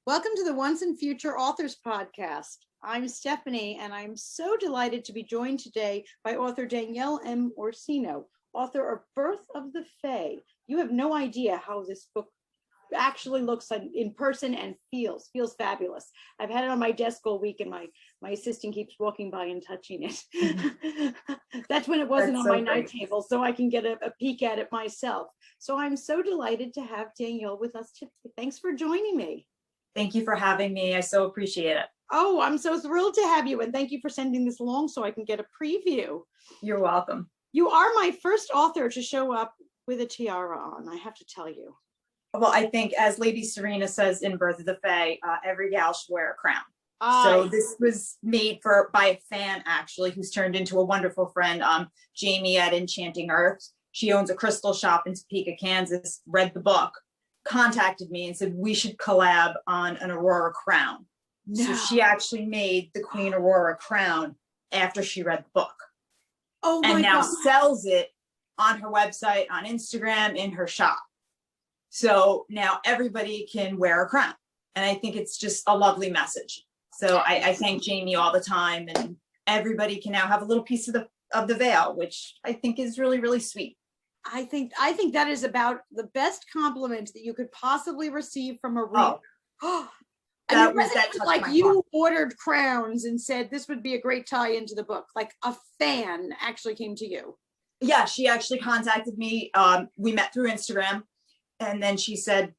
Welcome to the Once and Future Authors Podcast. I'm Stephanie, and I'm so delighted to be joined today by author Danielle M. Orsino, author of Birth of the Fae. You have no idea how this book actually looks in person and feels fabulous. I've had it on my desk all week, and my assistant keeps walking by and touching it. That's when it wasn't on my night table, so I can get a peek at it myself. So I'm so delighted to have Danielle with us today. Thanks for joining me. Thank you for having me. I so appreciate it. Oh, I'm so thrilled to have you. And thank you for sending this along so I can get a preview. You're welcome. You are my first author to show up with a tiara on, I have to tell you. Well, I think as Lady Serena says in Birth of the Fae, every gal should wear a crown. So this was made by a fan, actually, who's turned into a wonderful friend, Jamie at Enchanting Earth. She owns a crystal shop in Topeka, Kansas, read the book, contacted me and said we should collab on an Aurora crown. No. So she actually made the Queen Aurora crown after she read the book. Oh my and now God. Sells it on her website, on Instagram, in her shop. So now everybody can wear a crown. And I think it's just a lovely message. So I thank Jamie all the time, and everybody can now have a little piece of the veil, which I think is really, really sweet. I think that is about the best compliment that you could possibly receive from a reader. Oh, and it wasn't like you ordered crowns and said this would be a great tie into the book. Like a fan actually came to you. Yeah, she actually contacted me. We met through Instagram, and then she said,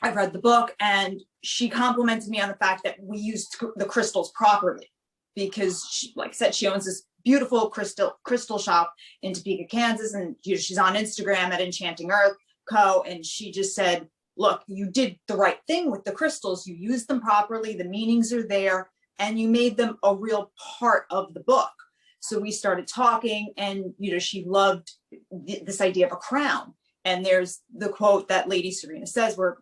I've read the book, and she complimented me on the fact that we used the crystals properly, because she, like I said, she owns this beautiful crystal shop in Topeka, Kansas, and she's on Instagram at Enchanting Earth Co. And she just said, look, you did the right thing with the crystals. You used them properly. The meanings are there, and you made them a real part of the book. So we started talking, and she loved this idea of a crown. And there's the quote that Lady Serena says, where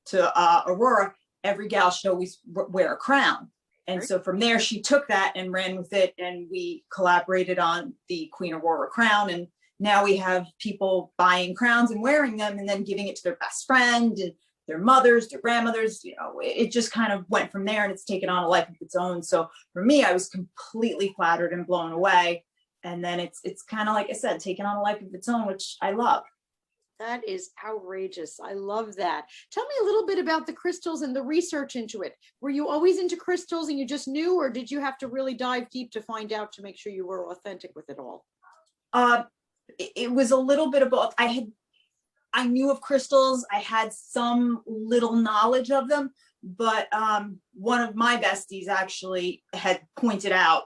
to Aurora, every gal should always wear a crown. And so from there, she took that and ran with it, and we collaborated on the Queen Aurora crown. And now we have people buying crowns and wearing them and then giving it to their best friend, and their mothers, their grandmothers. It just kind of went from there, and it's taken on a life of its own. So for me, I was completely flattered and blown away. And then it's kind of, like I said, taken on a life of its own, which I love. That is outrageous. I love that. Tell me a little bit about the crystals and the research into it. Were you always into crystals and you just knew, or did you have to really dive deep to find out, to make sure you were authentic with it all? It was a little bit of both. I knew of crystals. I had some little knowledge of them, but one of my besties actually had pointed out,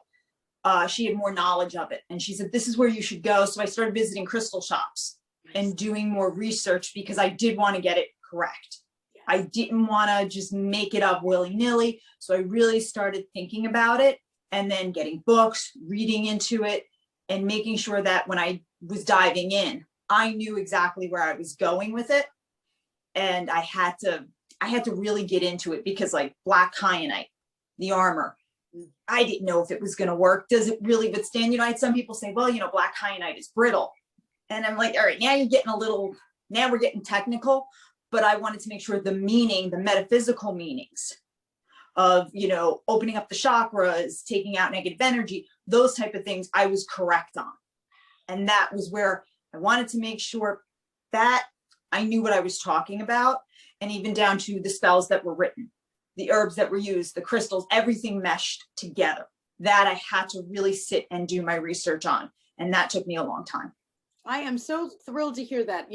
she had more knowledge of it. And she said, this is where you should go. So I started visiting crystal shops and doing more research, because I did want to get it correct. Yes. I didn't want to just make it up willy-nilly. So I really started thinking about it, and then getting books, reading into it, and making sure that when I was diving in, I knew exactly where I was going with it. And I had to really get into it, because like black kyanite, the armor, I didn't know if it was going to work. Does it really withstand? I had some people say, well, black kyanite is brittle. And I'm like, all right, now we're getting technical, but I wanted to make sure the metaphysical meanings of, opening up the chakras, taking out negative energy, those type of things, I was correct on. And that was where I wanted to make sure that I knew what I was talking about, and even down to the spells that were written, the herbs that were used, the crystals, everything meshed together. That I had to really sit and do my research on. And that took me a long time. I am so thrilled to hear that.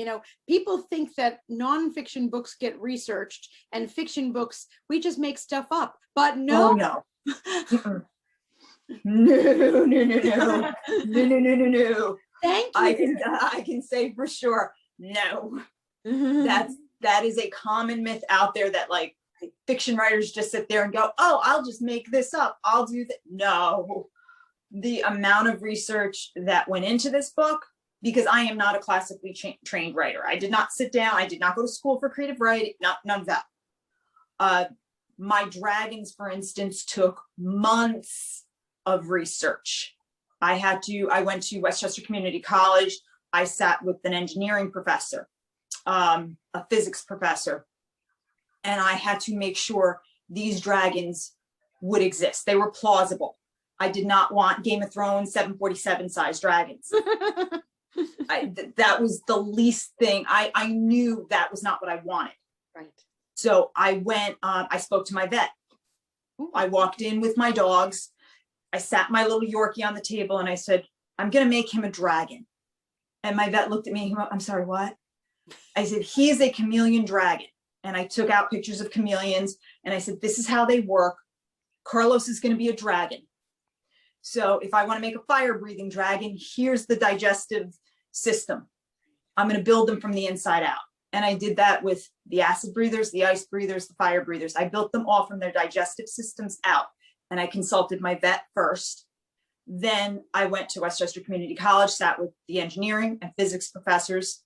People think that nonfiction books get researched, and fiction books, we just make stuff up. But no. Oh, no. No. Thank you. I can say for sure, no. That is a common myth out there, that like fiction writers just sit there and go, oh, I'll just make this up. I'll do that. No. The amount of research that went into this book, because I am not a classically trained writer. I did not sit down. I did not go to school for creative writing. None of that. My dragons, for instance, took months of research. I went to Westchester Community College. I sat with an engineering professor, a physics professor, and I had to make sure these dragons would exist. They were plausible. I did not want Game of Thrones 747 size dragons. That was the least thing. I knew that was not what I wanted. Right. So I went, I spoke to my vet. I walked in with my dogs. I sat my little Yorkie on the table and I said, I'm going to make him a dragon. And my vet looked at me, I'm sorry, what? I said, he is a chameleon dragon. And I took out pictures of chameleons and I said, this is how they work. Carlos is going to be a dragon. So if I want to make a fire breathing dragon, here's the digestive system. I'm going to build them from the inside out. And I did that with the acid breathers, the ice breathers, the fire breathers. I built them all from their digestive systems out. And I consulted my vet first. Then I went to Westchester Community College, sat with the engineering and physics professors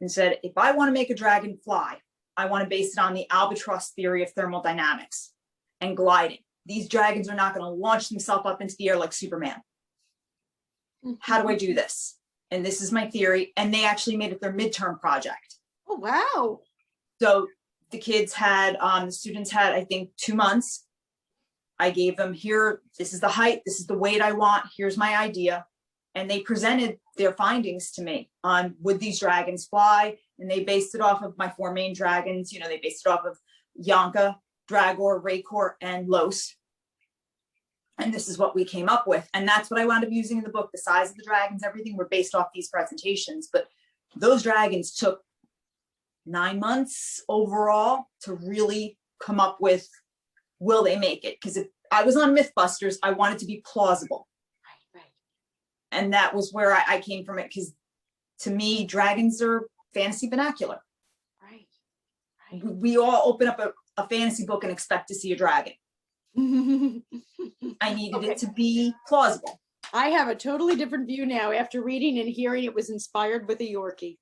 and said, if I want to make a dragon fly, I want to base it on the albatross theory of thermodynamics and gliding. These dragons are not going to launch themselves up into the air like Superman. How do I do this? And this is my theory. And they actually made it their midterm project. Oh, wow. So the kids had, the students had, I think, 2 months. I gave them here, this is the height, this is the weight I want, here's my idea. And they presented their findings to me on would these dragons fly? And they based it off of my 4 main dragons. You know, they based it off of Yonka, Dragor, Raycor, and Los. And this is what we came up with. And that's what I wound up using in the book. The size of the dragons, everything were based off these presentations. But those dragons took 9 months overall to really come up with, will they make it? Because if I was on Mythbusters, I wanted to be plausible. Right. And that was where I came from it. Because to me, dragons are fantasy vernacular. Right. We all open up a fantasy book and expect to see a dragon. I needed it to be plausible. I have a totally different view now after reading and hearing it was inspired with a Yorkie.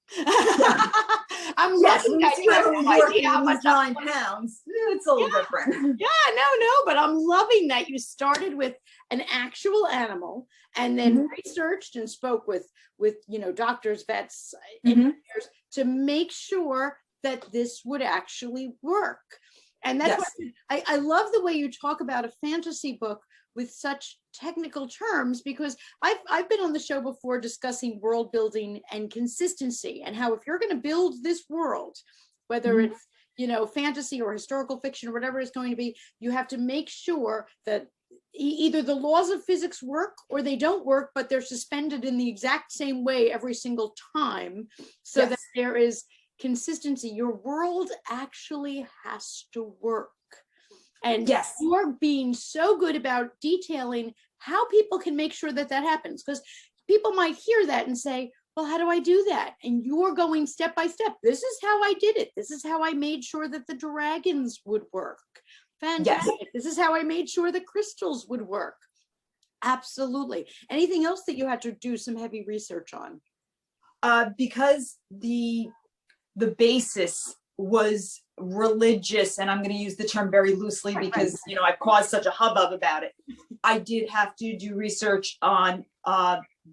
I'm loving that you have no idea how much 9 pounds. It's a little different. Yeah, no, but I'm loving that you started with an actual animal and then researched and spoke with doctors, vets, engineers to make sure that this would actually work. And that's what I love the way you talk about a fantasy book with such technical terms, because I've been on the show before discussing world building and consistency, and how if you're going to build this world, whether it's fantasy or historical fiction or whatever it's going to be, you have to make sure that either the laws of physics work or they don't work, but they're suspended in the exact same way every single time, so that there is consistency. Your world actually has to work. And you're being so good about detailing how people can make sure that that happens, because people might hear that and say, well, how do I do that? And you're going step by step. This is how I did it. This is how I made sure that the dragons would work. Fantastic. Yes. This is how I made sure the crystals would work. Absolutely. Anything else that you had to do some heavy research on? Because the basis was religious, and I'm going to use the term very loosely because I've caused such a hubbub about it. I did have to do research on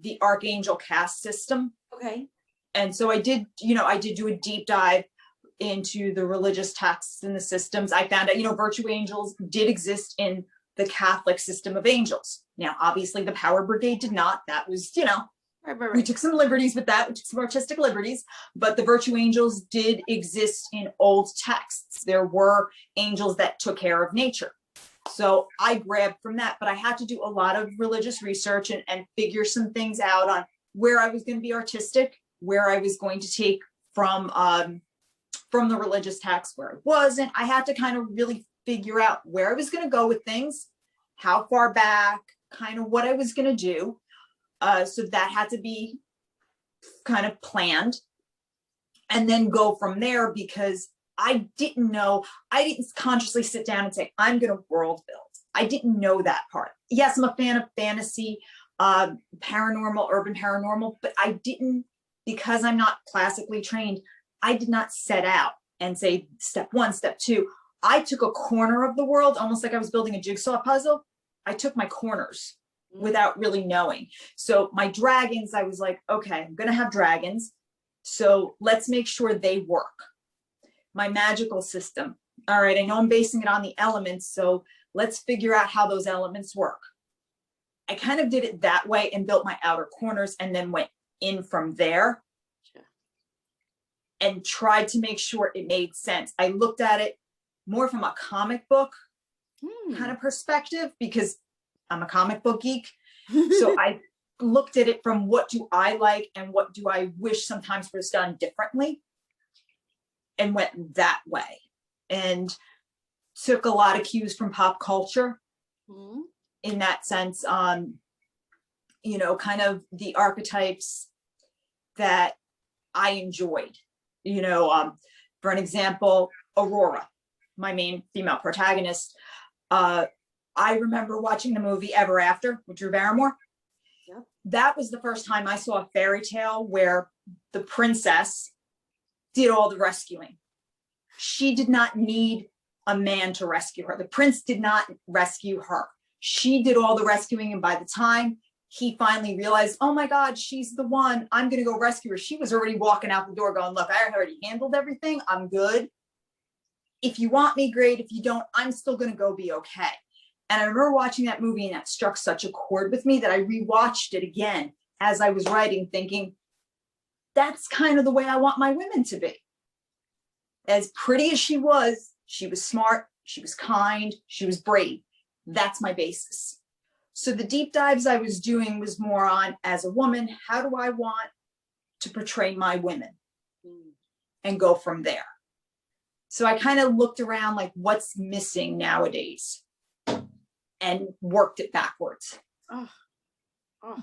the archangel caste system. Okay. And so I did do a deep dive into the religious texts and the systems. I found out virtue angels did exist in the Catholic system of angels. Now obviously the Power Brigade did not. That was Right. We took some liberties with that. We took some artistic liberties, but the virtue angels did exist in old texts. There were angels that took care of nature. So I grabbed from that, but I had to do a lot of religious research and figure some things out on where I was going to be artistic, where I was going to take from the religious text, where it wasn't. I had to kind of really figure out where I was going to go with things, how far back, kind of what I was going to do. So that had to be kind of planned, and then go from there, because I didn't consciously sit down and say, I'm going to world build. I didn't know that part. Yes, I'm a fan of fantasy, paranormal, urban paranormal, but I didn't, because I'm not classically trained, I did not set out and say step 1, step 2. I took a corner of the world, almost like I was building a jigsaw puzzle. I took my corners without really knowing. So my dragons, I was like, okay, I'm going to have dragons. So let's make sure they work. My magical system, all right, I know I'm basing it on the elements, so let's figure out how those elements work. I kind of did it that way and built my outer corners and then went in from there and tried to make sure it made sense. I looked at it more from a comic book kind of perspective because I'm a comic book geek. So I looked at it from what do I like and what do I wish sometimes was done differently, and went that way, and took a lot of cues from pop culture in that sense, you know, kind of the archetypes that I enjoyed, you know, for an example, Aurora, my main female protagonist. I remember watching the movie Ever After with Drew Barrymore. Yep. That was the first time I saw a fairy tale where the princess did all the rescuing. She did not need a man to rescue her. The prince did not rescue her. She did all the rescuing. And by the time he finally realized, oh my God, she's the one, I'm going to go rescue her, she was already walking out the door going, look, I already handled everything. I'm good. If you want me, great. If you don't, I'm still going to go be okay. And I remember watching that movie and that struck such a chord with me that I rewatched it again as I was writing, thinking, that's kind of the way I want my women to be. As pretty as she was smart, she was kind, she was brave. That's my basis. So the deep dives I was doing was more on, as a woman, how do I want to portray my women and go from there. So I kind of looked around like what's missing nowadays and worked it backwards.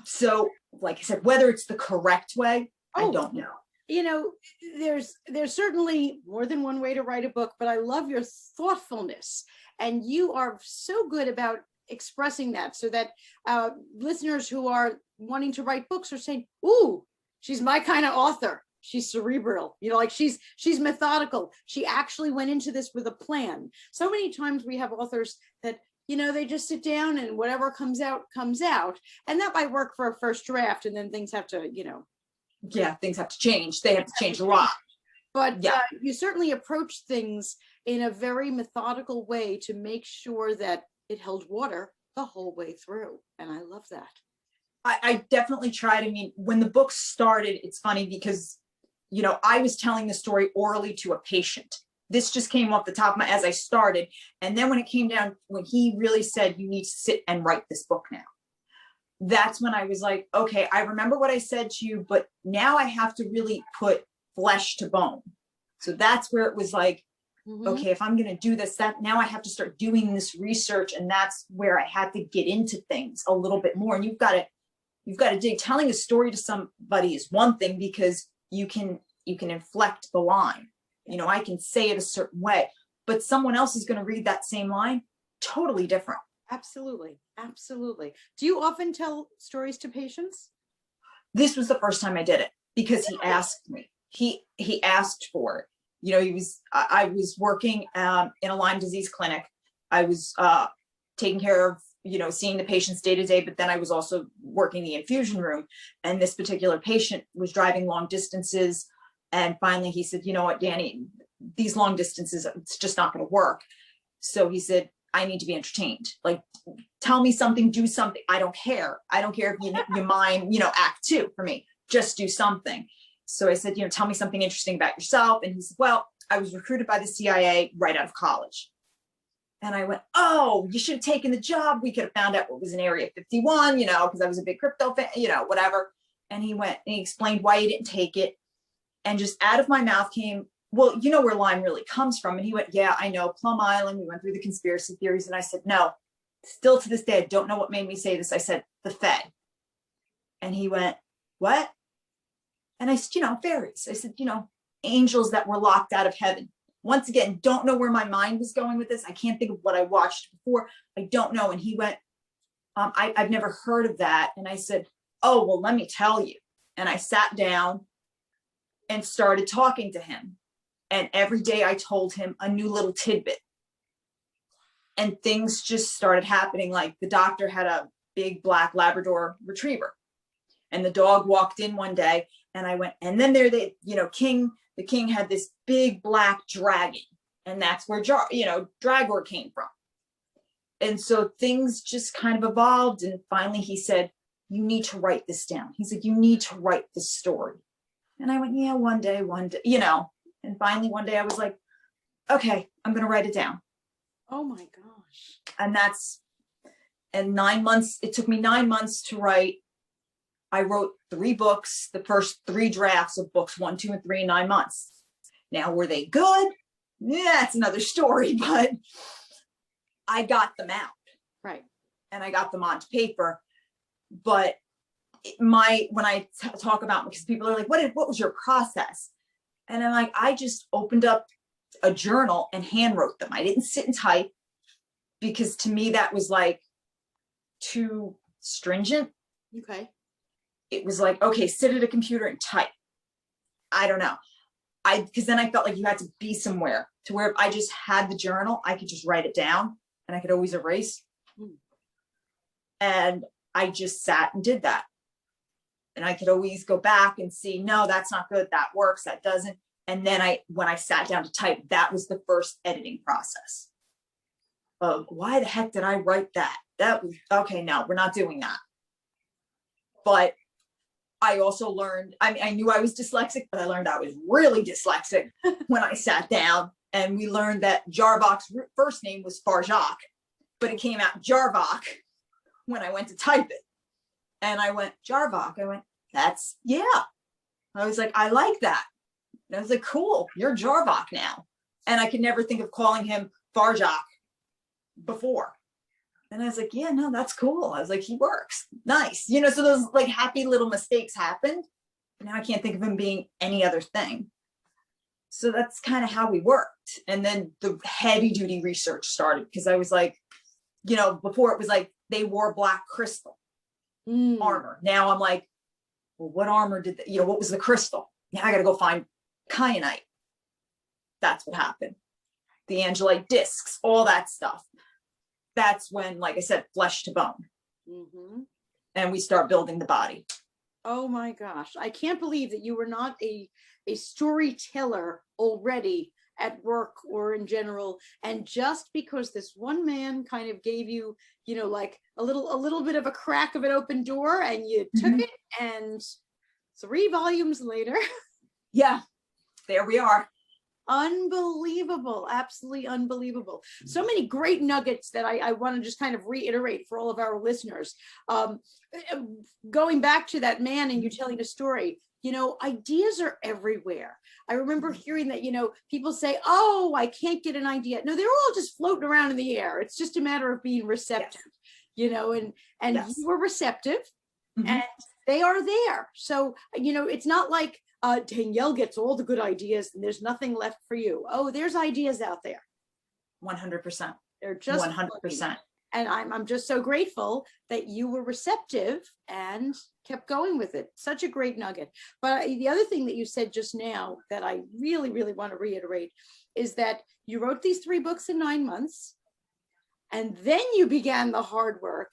So like I said, whether it's the correct way, I don't know. You know, there's certainly more than one way to write a book, but I love your thoughtfulness, and you are so good about expressing that, so that listeners who are wanting to write books are saying, ooh, she's my kind of author. She's cerebral, you know, like she's methodical. She actually went into this with a plan. So many times we have authors that, you know, they just sit down and whatever comes out. And that might work for a first draft, and then things have to, you know. Yeah, things have to change. They have to change a lot. But you certainly approach things in a very methodical way to make sure that it held water the whole way through. And I love that. I definitely tried. I mean, when the book started, it's funny because, you know, I was telling the story orally to a patient. This just came off the top of my, as I started. And then when it came down, when he really said, you need to sit and write this book now. That's when I was like, okay, I remember what I said to you, but now I have to really put flesh to bone. So that's where it was like, okay, if I'm going to do this, that now I have to start doing this research. And that's where I had to get into things a little bit more. And you've got to dig. Telling a story to somebody is one thing because you can inflect the line. You know, I can say it a certain way, but someone else is going to read that same line totally different. Absolutely. Absolutely. Do you often tell stories to patients? This was the first time I did it because he asked me. He asked for it. You know, I was working in a Lyme disease clinic. I was taking care of, you know, seeing the patients day to day, but then I was also working the infusion room. And this particular patient was driving long distances. And finally he said, you know what, Danny, these long distances, it's just not going to work. So he said, I need to be entertained. Like, tell me something, do something. I don't care. I don't care if you mind, you know, act two for me, just do something. So I said, you know, tell me something interesting about yourself. And he said, well, I was recruited by the CIA right out of college. And I went, oh, you should have taken the job. We could have found out what was in Area 51, you know, because I was a big crypto fan, you know, whatever. And he went and he explained why he didn't take it. And just out of my mouth came, well, you know where Lyme really comes from. And he went, yeah, I know, Plum Island. We went through the conspiracy theories. And I said, no, still to this day, I don't know what made me say this. I said, the Fed. And he went, what? And I said, you know, fairies. I said, you know, angels that were locked out of heaven. Once again, don't know where my mind was going with this. I can't think of what I watched before. I don't know. And he went, I've never heard of that. And I said, oh, well, let me tell you. And I sat down and started talking to him. And every day I told him a new little tidbit. And things just started happening. Like the doctor had a big black Labrador retriever. And the dog walked in one day and I went, and then the king had this big black dragon. And that's where Dragor came from. And so things just kind of evolved. And finally he said, you need to write this down. He's like, you need to write this story. And I went, yeah, one day, and finally one day I was like, okay, I'm going to write it down. Oh my gosh. And 9 months, it took me 9 months to write. I wrote 3 books, the first 3 drafts of books 1, 2, and 3 in 9 months. Now, were they good? Yeah, that's another story, but I got them out. Right. And I got them onto paper. But when I talk about, because people are like, what was your process? And I'm like, I just opened up a journal and hand wrote them. I didn't sit and type, because to me that was like too stringent. Okay. It was like, okay, sit at a computer and type. I don't know. Because then I felt like you had to be somewhere to where if I just had the journal, I could just write it down and I could always erase. And I just sat and did that. And I could always go back and see, no, that's not good. That works. That doesn't. And then when I sat down to type, that was the first editing process of why the heck did I write that? That was, okay, no, we're not doing that. But I also learned, I knew I was dyslexic, but I learned I was really dyslexic when I sat down, and we learned that Jarvok's first name was Farjak, but it came out Jarvok when I went to type it. And I went, Jarvok. I went, yeah. I was like, I like that. And I was like, cool, you're Jarvok now. And I could never think of calling him Farjak before. And I was like, yeah, no, that's cool. I was like, he works. Nice. So those like happy little mistakes happened. Now I can't think of him being any other thing. So that's kind of how we worked. And then the heavy duty research started, because I was like, before it was like they wore black crystal armor. Now I'm like, well, what armor did what was the crystal? Now I got to go find kyanite. That's what happened. The angelite discs, all that stuff. That's when, like I said, flesh to bone. And we start building the body. Oh my gosh. I can't believe that you were not a storyteller already at work or in general. And just because this one man kind of gave you, like a little bit of a crack of an open door, and you took it, and 3 volumes later. Yeah, there we are. Unbelievable. Absolutely unbelievable. So many great nuggets that I want to just kind of reiterate for all of our listeners. Going back to that man and you telling a story, ideas are everywhere. I remember hearing that, people say, oh, I can't get an idea. No, they're all just floating around in the air. It's just a matter of being receptive, and Yes. you were receptive and they are there. So, it's not like, Danielle gets all the good ideas and there's nothing left for you. Oh, there's ideas out there. 100%. They're just 100%. And I'm just so grateful that you were receptive and kept going with it. Such a great nugget. But the other thing that you said just now that I really, really want to reiterate is that you wrote these 3 books in 9 months, and then you began the hard work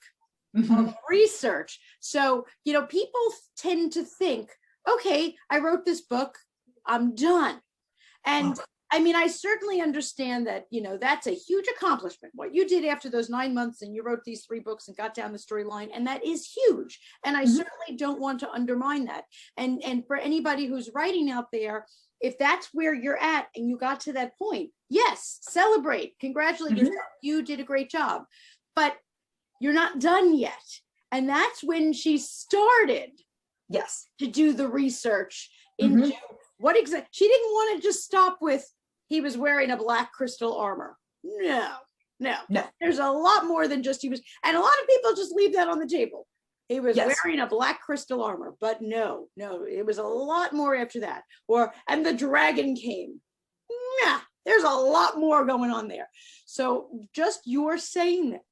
of research. So, people tend to think, okay, I wrote this book, I'm done. And I certainly understand that, that's a huge accomplishment. What you did after those 9 months, and you wrote these 3 books and got down the storyline, and that is huge. And I certainly don't want to undermine that. And for anybody who's writing out there, if that's where you're at and you got to that point, yes, celebrate, congratulate yourself. You did a great job, but you're not done yet. And that's when she started. Yes. To do the research into what exactly. She didn't want to just stop with, he was wearing a black crystal armor. No. There's a lot more than just he was. And a lot of people just leave that on the table. He was wearing a black crystal armor, but no, it was a lot more after that. And the dragon came. Nah, there's a lot more going on there. So just your saying that,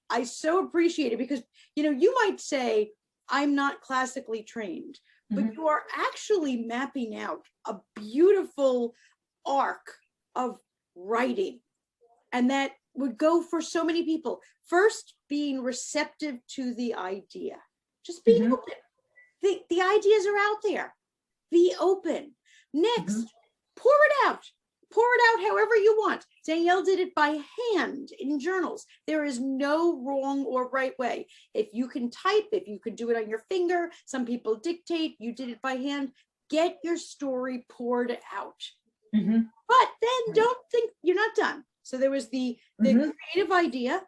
I so appreciate it, because, you might say, I'm not classically trained, but you are actually mapping out a beautiful arc of writing. And that would go for so many people. First, being receptive to the idea. Just be open. The ideas are out there. Be open. Next, pour it out. pour it out however you want. Danielle did it by hand in journals. There is no wrong or right way. If you can type, if you can do it on your finger, some people dictate, you did it by hand, get your story poured out. Mm-hmm. But then don't think you're not done. So there was the creative idea,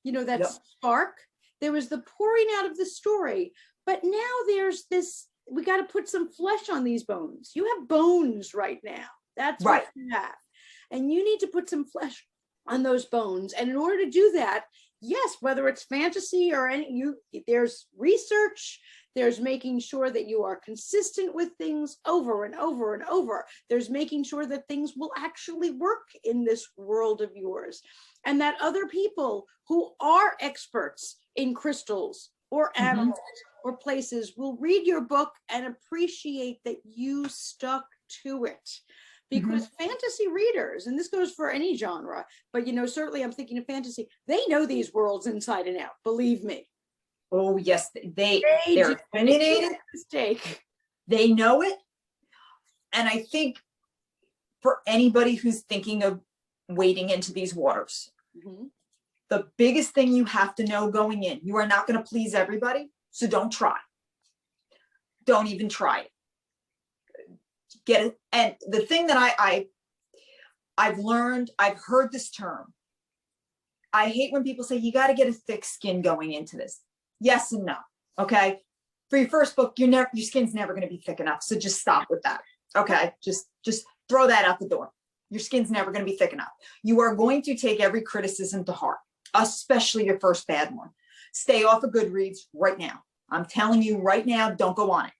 you know, that spark. There was the pouring out of the story. But now there's this, we got to put some flesh on these bones. You have bones right now. That's right. What you have. And you need to put some flesh on those bones. And in order to do that, yes, whether it's fantasy or there's research, there's making sure that you are consistent with things over and over and over. There's making sure that things will actually work in this world of yours. And that other people who are experts in crystals or animals or places will read your book and appreciate that you stuck to it. Because fantasy readers, and this goes for any genre, but you know, certainly I'm thinking of fantasy, they know these worlds inside and out, believe me. Oh yes, they're opinionated. Mistake. They know it. And I think for anybody who's thinking of wading into these waters, the biggest thing you have to know going in, you are not going to please everybody, so don't try. Don't even try it. Get it. And the thing that I've learned, I've heard this term. I hate when people say you got to get a thick skin going into this. Yes and no. Okay. For your first book, your skin's never going to be thick enough. So just stop with that. Okay. Just throw that out the door. Your skin's never going to be thick enough. You are going to take every criticism to heart, especially your first bad one. Stay off of Goodreads right now. I'm telling you right now, don't go on it.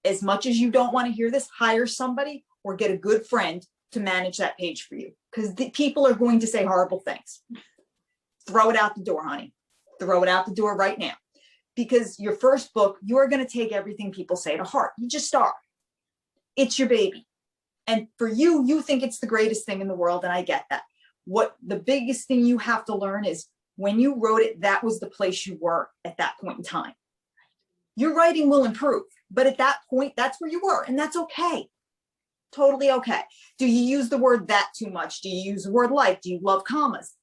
As much as you don't want to hear this, hire somebody or get a good friend to manage that page for you, because the people are going to say horrible things. Throw it out the door, honey. Throw it out the door right now. Because your first book, you're going to take everything people say to heart. You just are. It's your baby. And for you, you think it's the greatest thing in the world, and I get that. What the biggest thing you have to learn is when you wrote it, that was the place you were at that point in time. Your writing will improve, but at that point, that's where you were, and that's okay. Totally okay. Do you use the word that too much? Do you use the word like? Do you love commas?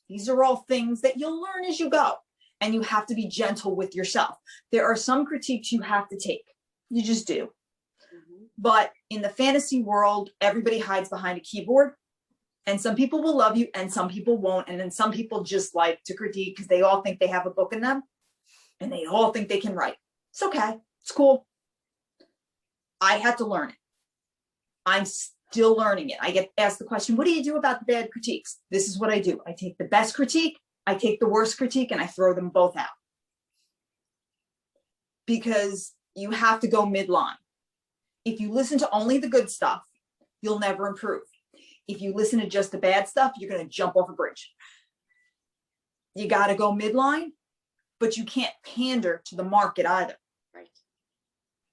These are all things that you'll learn as you go, and you have to be gentle with yourself. There are some critiques you have to take. You just do. But in the fantasy world, everybody hides behind a keyboard, and some people will love you and some people won't. And then some people just like to critique because they all think they have a book in them and they all think they can write. It's okay. It's cool. I had to learn it. I'm still learning it. I get asked the question, what do you do about the bad critiques? This is what I do. I take the best critique, I take the worst critique, and I throw them both out. Because you have to go midline. If you listen to only the good stuff, you'll never improve. If you listen to just the bad stuff, you're going to jump off a bridge. You got to go midline, but you can't pander to the market either. Right.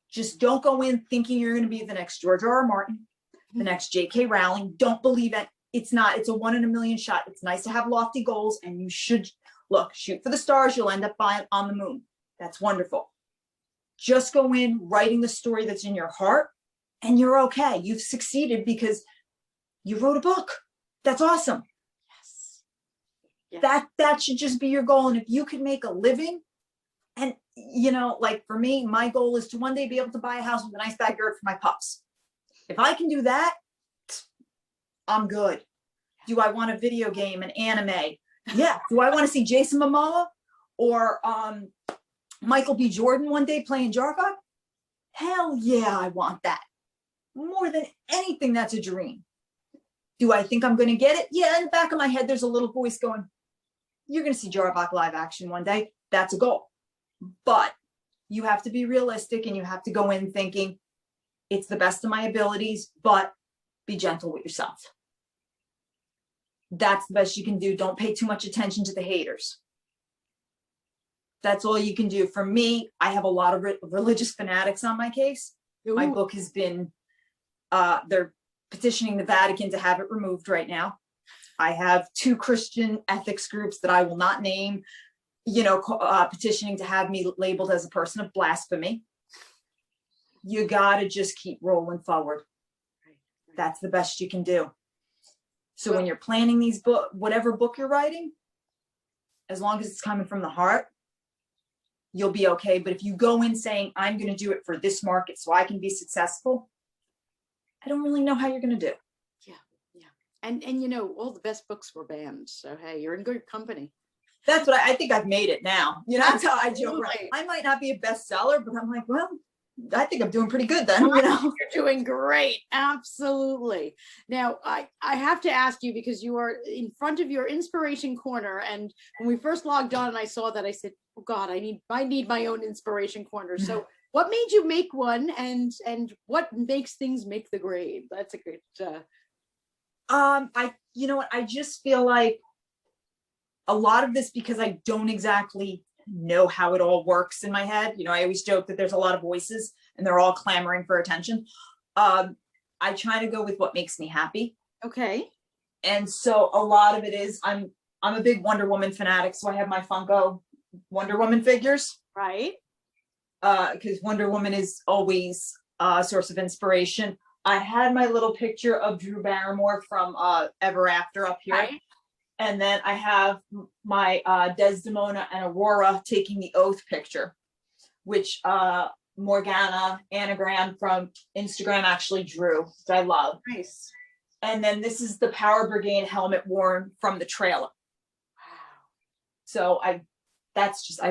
Just don't go in thinking you're going to be the next George R.R. Martin, the next J.K. Rowling. Don't believe it. It's not. It's a 1 in a million shot. It's nice to have lofty goals, and you should shoot for the stars. You'll end up on the moon. That's wonderful. Just go in writing the story that's in your heart, and you're okay. You've succeeded because you wrote a book. That's awesome. Yes. That should just be your goal. And if you could make a living, and you know, like for me, my goal is to one day be able to buy a house with a nice backyard for my pups. If I can do that, I'm good. Do I want a video game, an anime? Yeah. Do I want to see Jason Momoa or Michael B. Jordan one day playing Jarva? Hell yeah, I want that. More than anything, that's a dream. Do I think I'm going to get it? Yeah, in the back of my head, there's a little voice going, you're going to see Jarvok live action one day. That's a goal. But you have to be realistic, and you have to go in thinking it's the best of my abilities, but be gentle with yourself. That's the best you can do. Don't pay too much attention to the haters. That's all you can do. For me, I have a lot of religious fanatics on my case. Ooh. My book has been, they're petitioning the Vatican to have it removed right now. I have 2 Christian ethics groups that I will not name, petitioning to have me labeled as a person of blasphemy. You got to just keep rolling forward. that's the best you can do. So Well, when you're planning these whatever book you're writing, as long as it's coming from the heart, you'll be okay. But if you go in saying, I'm going to do it for this market so I can be successful, I don't really know how you're going to do. yeah, yeah. And you know, all the best books were banned. So hey, you're in good company. That's what I think I've made it now. You know, that's how I joke around. Absolutely. I might not be a bestseller, but I'm like, well, I think I'm doing pretty good then, you know. You're doing great. Absolutely. Now, I have to ask you, because you are in front of your inspiration corner. And when we first logged on and I saw that, I said, oh God, I need my own inspiration corner. So what made you make one, and what makes things make the grade? That's a good You know what, I just feel like a lot of this, because I don't exactly know how it all works in my head. You know, I always joke that there's a lot of voices and they're all clamoring for attention. I try to go with what makes me happy. Okay. And so a lot of it is, I'm a big Wonder Woman fanatic. So I have my Funko Wonder Woman figures. Right. Because Wonder Woman is always a source of inspiration. I had my little picture of Drew Barrymore from Ever After up here. Right. And then I have my Desdemona and Aurora taking the oath picture, which Morgana Anagram from Instagram actually drew, which I love. Nice. And then this is the Power Brigade helmet worn from the trailer. Wow. So I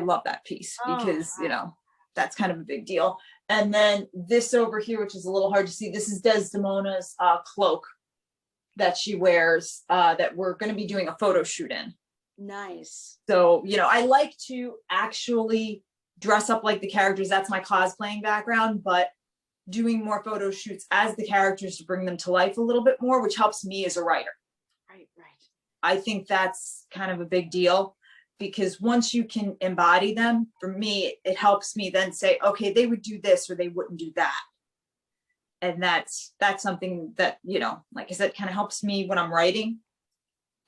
love that piece because, you know, that's kind of a big deal. And then this over here, which is a little hard to see, this is Desdemona's cloak that she wears, that we're going to be doing a photo shoot in. Nice. So, you know, I like to actually dress up like the characters. That's my cosplaying background, but doing more photo shoots as the characters to bring them to life a little bit more, which helps me as a writer. Right, right. I think that's kind of a big deal, because once you can embody them, for me, it helps me then say, okay, they would do this or they wouldn't do that. And that's something that, you know, like I said, kind of helps me when I'm writing.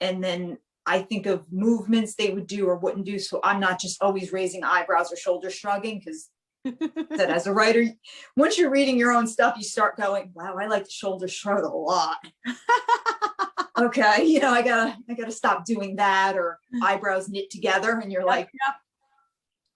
And then I think of movements they would do or wouldn't do. So I'm not just always raising eyebrows or shoulder shrugging, because that as a writer, once you're reading your own stuff, you start going, wow, I like the shoulder shrug a lot. Okay, you know, I gotta stop doing that, or eyebrows knit together. And you're like,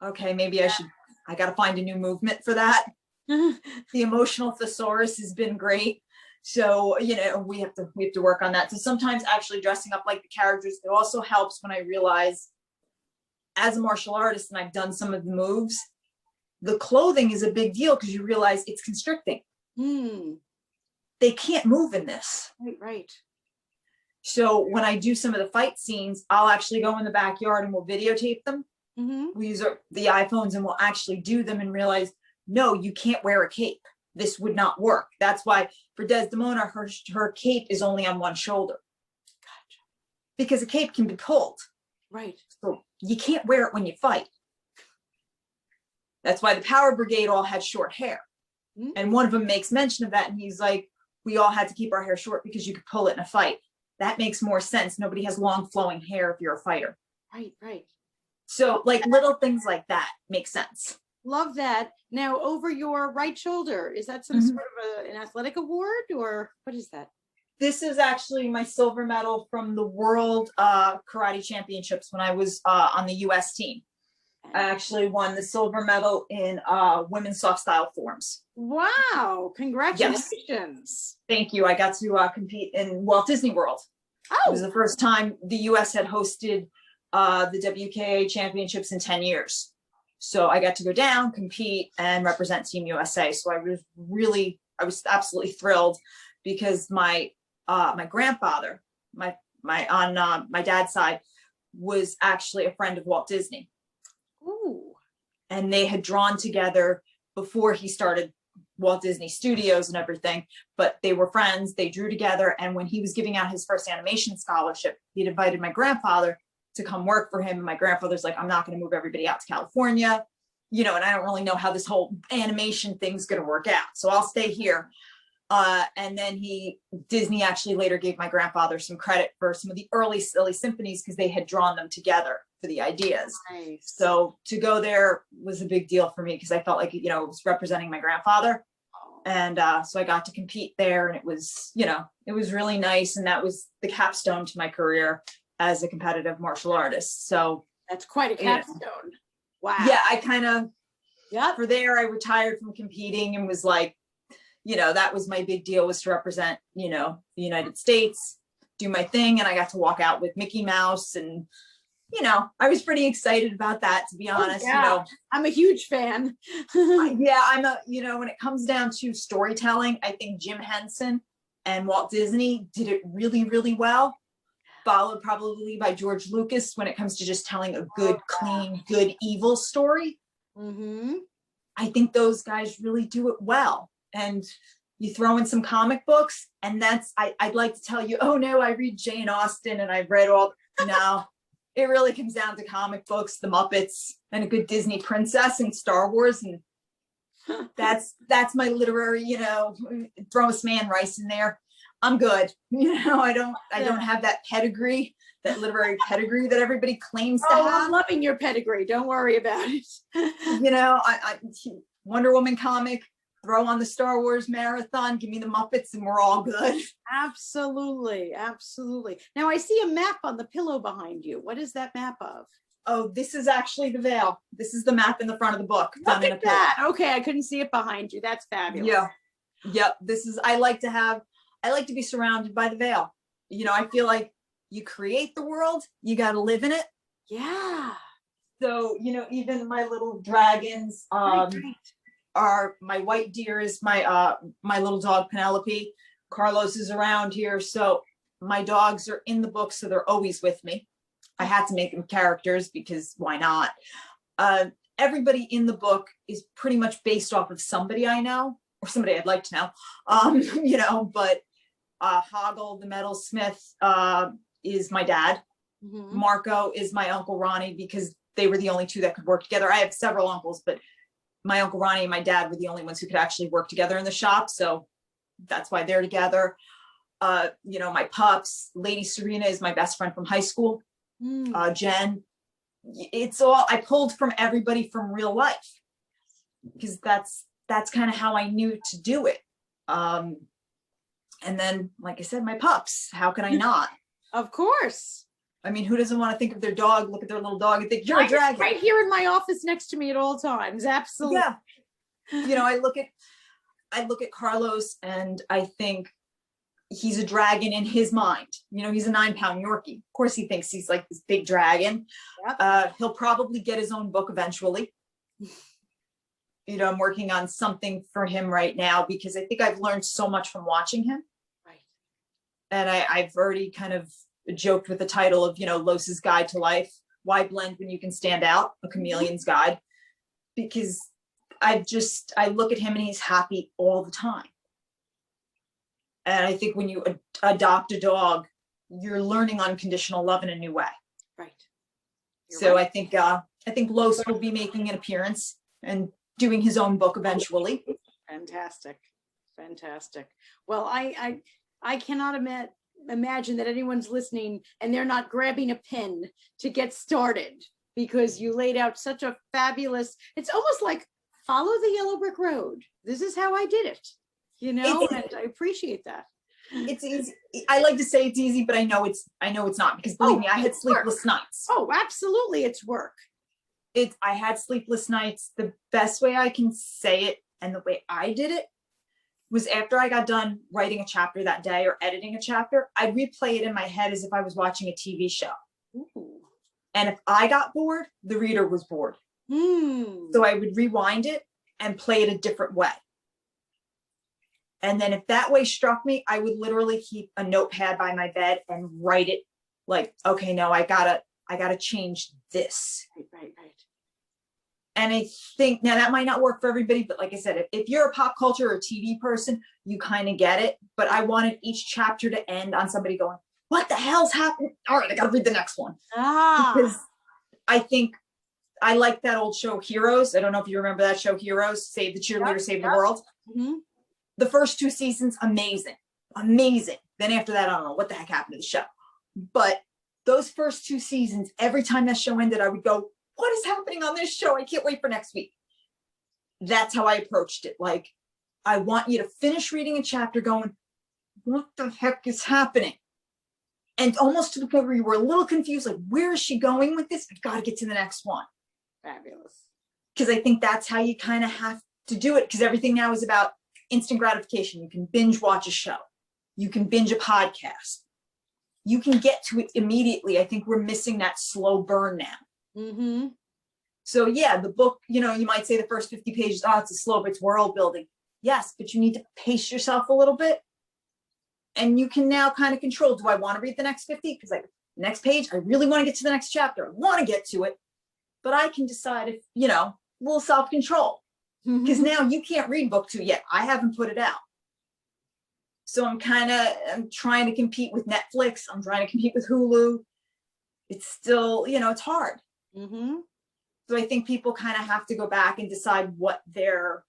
okay, maybe I gotta find a new movement for that. The emotional thesaurus has been great. So, you know, we have to work on that. So sometimes actually dressing up like the characters, it also helps when I realize, as a martial artist, and I've done some of the moves, the clothing is a big deal, because you realize it's constricting. They can't move in this. Right, right. So when I do some of the fight scenes, I'll actually go in the backyard and we'll videotape them. We use the iPhones and we'll actually do them and realize, no, you can't wear a cape. This would not work. That's why for Desdemona, her cape is only on one shoulder. Gotcha. Because a cape can be pulled. Right. So you can't wear it when you fight. That's why the Power Brigade all had short hair. And one of them makes mention of that. And he's like, we all had to keep our hair short because you could pull it in a fight. That makes more sense. Nobody has long flowing hair if you're a fighter. Right, right. So like little things like that make sense. Love that. Now, over your right shoulder, is that some sort of an athletic award, or what is that? This is actually my silver medal from the World Karate Championships when I was on the US team. I actually won the silver medal in women's soft style forms. Wow, congratulations. Yes. Thank you. I got to compete in Walt Disney World. Oh. It was the first time the US had hosted the WKA championships in 10 years. So I got to go down, compete, and represent Team USA. So I was absolutely thrilled, because my grandfather, my dad's side, was actually a friend of Walt Disney. Ooh. And they had drawn together before he started Walt Disney Studios and everything, but they were friends. They drew together. And when he was giving out his first animation scholarship, he'd invited my grandfather to come work for him. And my grandfather's like, I'm not going to move everybody out to California, you know, and I don't really know how this whole animation thing's going to work out. So I'll stay here. And then Disney actually later gave my grandfather some credit for some of the early silly symphonies, because they had drawn them together for the ideas. Nice. So to go there was a big deal for me, because I felt like, you know, it was representing my grandfather. And so I got to compete there, and it was, it was really nice. And that was the capstone to my career as a competitive martial artist. So That's quite a capstone. Wow. Yeah, I kind of, Yep. for there, I retired from competing and was like, that was my big deal, was to represent, the United States, do my thing. And I got to walk out with Mickey Mouse, and, I was pretty excited about that, to be honest. Yeah. I'm a huge fan. Yeah, I'm when it comes down to storytelling, I think Jim Henson and Walt Disney did it really, really well, followed probably by George Lucas when it comes to just telling a good, clean, good, evil story. Mm-hmm. I think those guys really do it well. And you throw in some comic books, and I'd like to tell you, oh no, I read Jane Austen and I've read no, it really comes down to comic books, the Muppets, and a good Disney princess, and Star Wars. And that's my literary, throw a man Rice in there, I'm good. I don't have that pedigree, that literary pedigree that everybody claims to have. I'm loving your pedigree. Don't worry about it. I Wonder Woman comic, throw on the Star Wars marathon, give me the Muppets, and we're all good. Absolutely. Absolutely. Now I see a map on the pillow behind you. What is that map of? Oh, this is actually the veil. This is the map in the front of the book. Look at that. Okay, I couldn't see it behind you. That's fabulous. Yeah. Yep. I like to be surrounded by the veil. I feel like you create the world, you got to live in it. Yeah. So, even my little dragons, Right. are my white deer is my little dog Penelope. Carlos is around here, so my dogs are in the book, so they're always with me. I had to make them characters because why not? Everybody in the book is pretty much based off of somebody I know, or somebody I'd like to know. But Hoggle the metalsmith is my dad. Mm-hmm. Marco is my Uncle Ronnie, because they were the only two that could work together. I have several uncles, but my Uncle Ronnie and my dad were the only ones who could actually work together in the shop. So that's why they're together. My pups, Lady Serena is my best friend from high school. Jen, it's all, I pulled from everybody from real life, because that's kind of how I knew to do it. And then, like I said, my pups, how can I not? Of course. I mean, who doesn't want to think of their dog, look at their little dog and think, you're a dragon. Right here in my office next to me at all times. Absolutely. Yeah. I look at Carlos, and I think he's a dragon in his mind. He's a 9-pound Yorkie. Of course he thinks he's like this big dragon. Yep. He'll probably get his own book eventually. I'm working on something for him right now, because I think I've learned so much from watching him. Right. And I've already kind of joked with the title of, Los's Guide to Life. Why blend when you can stand out? A chameleon's guide. Because I look at him and he's happy all the time. And I think when you adopt a dog, you're learning unconditional love in a new way. Right. So right. I think Los will be making an appearance and doing his own book eventually. Fantastic. Well, I cannot imagine that anyone's listening and they're not grabbing a pen to get started, because you laid out such a fabulous, it's almost like follow the yellow brick road. This is how I did it, and I appreciate that. It's easy. I like to say it's easy, but I know it's not, because believe me, I had sleepless nights. Oh, absolutely. It's work. I had sleepless nights. The best way I can say it, and the way I did it, was after I got done writing a chapter that day or editing a chapter, I'd replay it in my head as if I was watching a TV show. Ooh. And if I got bored, the reader was bored. So I would rewind it and play it a different way. And then if that way struck me, I would literally keep a notepad by my bed and write it like, okay, no, I gotta change this. Right. And I think now that might not work for everybody, but like I said, if you're a pop culture or TV person, you kind of get it. But I wanted each chapter to end on somebody going, what the hell's happening? All right, I got to read the next one. Because I think I like that old show Heroes. I don't know if you remember that show Heroes, Save the Cheerleader, Save the World. Mm-hmm. The first 2 seasons, amazing. Then after that, I don't know what the heck happened to the show. But those first 2 seasons, every time that show ended, I would go, what is happening on this show? I can't wait for next week. That's how I approached it. Like, I want you to finish reading a chapter going, what the heck is happening? And almost to the point where you were a little confused, like, where is she going with this? I've got to get to the next one. Fabulous. Because I think that's how you kind of have to do it, because everything now is about instant gratification. You can binge watch a show. You can binge a podcast. You can get to it immediately. I think we're missing that slow burn now. Mm-hmm. So yeah, the book, you might say the first 50 pages, oh, it's a slow, but it's world building. Yes, but you need to pace yourself a little bit. And you can now kind of control, do I want to read the next 50? Because the next page, I really want to get to the next chapter. I want to get to it. But I can decide if, a little self-control. Because now you can't read book 2 yet. I haven't put it out. So I'm trying to compete with Netflix. I'm trying to compete with Hulu. It's still, it's hard. Mm-hmm. So I think people kind of have to go back and decide what their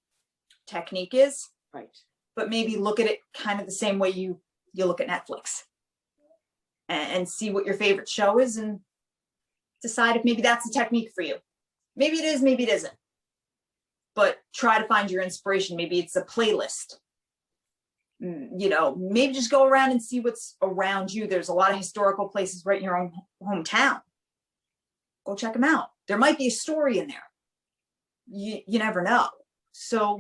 technique is. Right. But maybe look at it kind of the same way you look at Netflix, and see what your favorite show is and decide if maybe that's a technique for you. Maybe it is, maybe it isn't. But try to find your inspiration. Maybe it's a playlist. Maybe just go around and see what's around you. There's a lot of historical places right in your own hometown. Go check them out. There might be a story in there. You never know. So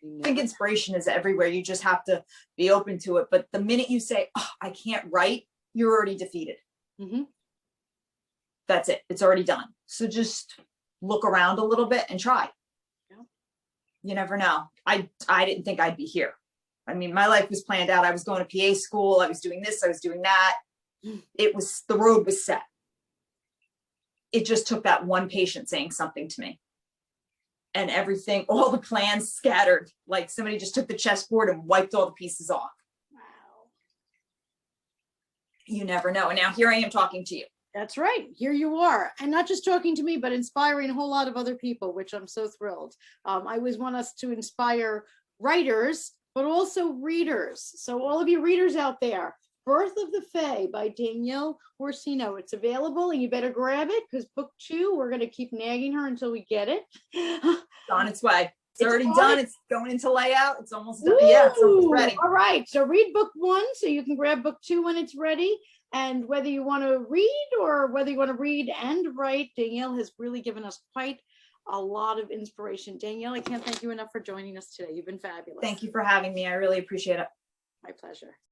I think inspiration is everywhere. You just have to be open to it. But the minute you say, oh, I can't write, you're already defeated. Mm-hmm. That's it. It's already done. So just look around a little bit and try. Yeah. You never know. I didn't think I'd be here. I mean, my life was planned out. I was going to PA school. I was doing this. I was doing that. The road was set. It just took that one patient saying something to me. And everything, all the plans scattered, like somebody just took the chessboard and wiped all the pieces off. Wow. You never know. And now here I am talking to you. That's right. Here you are. And not just talking to me, but inspiring a whole lot of other people, which I'm so thrilled. I always want us to inspire writers, but also readers. So all of you readers out there, Birth of the Fae by Danielle Orsino. It's available and you better grab it, because book 2, we're going to keep nagging her until we get it. It's on its way. It's already on done. it. It's going into layout. It's almost done. Yeah, it's almost ready. All right. So read book 1 so you can grab book 2 when it's ready. And whether you want to read or whether you want to read and write, Danielle has really given us quite a lot of inspiration. Danielle, I can't thank you enough for joining us today. You've been fabulous. Thank you for having me. I really appreciate it. My pleasure.